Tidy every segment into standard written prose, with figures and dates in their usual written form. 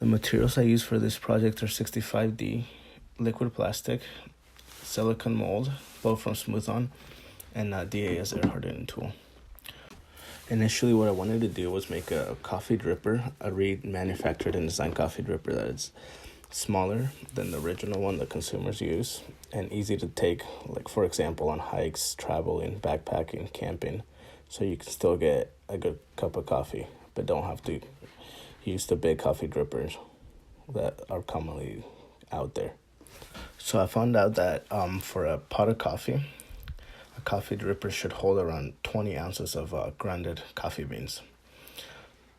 The materials I use for this project are 65D, liquid plastic, silicone mold, both from Smooth On, and DAS air hardening tool. Initially, what I wanted to do was make a coffee dripper, a remanufactured and designed coffee dripper that is smaller than the original one that consumers use and easy to take, like for example on hikes, traveling, backpacking, camping, so you can still get a good cup of coffee but don't have to use the big coffee drippers that are commonly out there. So I found out that for a pot of coffee, a coffee dripper should hold around 20 ounces of grounded coffee beans.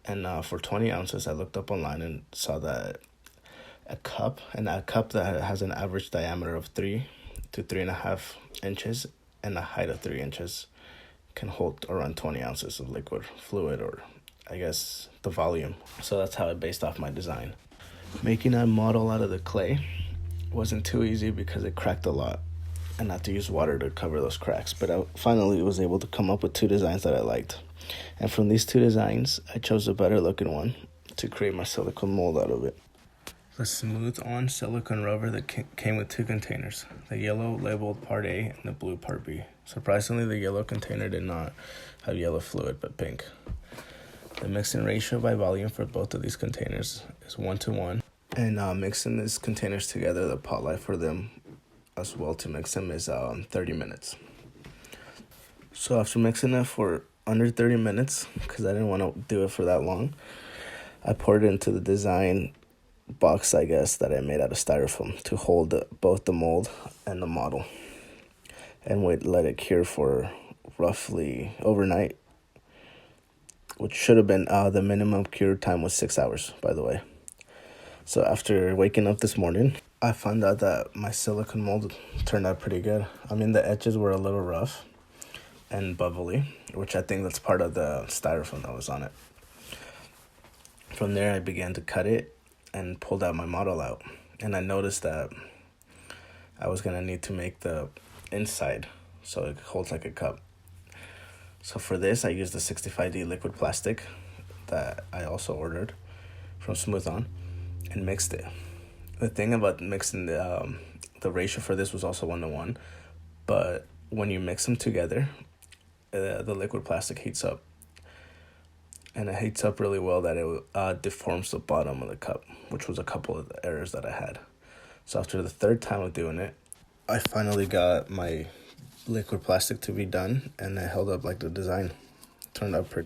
And for 20 ounces, I looked up online and saw that a cup that has an average diameter of 3 to 3.5 inches and a height of 3 inches can hold around 20 ounces of liquid fluid, or I guess the volume. So that's how I based off my design. Making a model out of the clay wasn't too easy because it cracked a lot and I had to use water to cover those cracks. But I finally was able to come up with two designs that I liked. And from these two designs, I chose a better looking one to create my silicone mold out of it. The Smooth On silicone rubber that came with two containers, the yellow labeled part A and the blue part B. Surprisingly, the yellow container did not have yellow fluid, but pink. The mixing ratio by volume for both of these containers is 1:1. And mixing these containers together, the pot life for them as well to mix them is 30 minutes. So after mixing it for under 30 minutes, because I didn't want to do it for that long, I poured it into the design box, I guess, that I made out of styrofoam to hold both the mold and the model, and let it cure for roughly overnight, which should have been the minimum cure time was 6 hours, by the way. So after waking up this morning, I found out that my silicone mold turned out pretty good. I mean, the edges were a little rough and bubbly, which I think that's part of the styrofoam that was on it. From there, I began to cut it and pulled out my model out. And I noticed that I was going to need to make the inside so it holds like a cup. So for this, I used the 65D liquid plastic that I also ordered from Smooth On and mixed it. The thing about mixing the ratio for this was also 1:1, but when you mix them together, the liquid plastic heats up. And it heats up really well that it deforms the bottom of the cup, which was a couple of the errors that I had. So after the third time of doing it, I finally got my liquid plastic to be done, and it held up like the design. Turned out pretty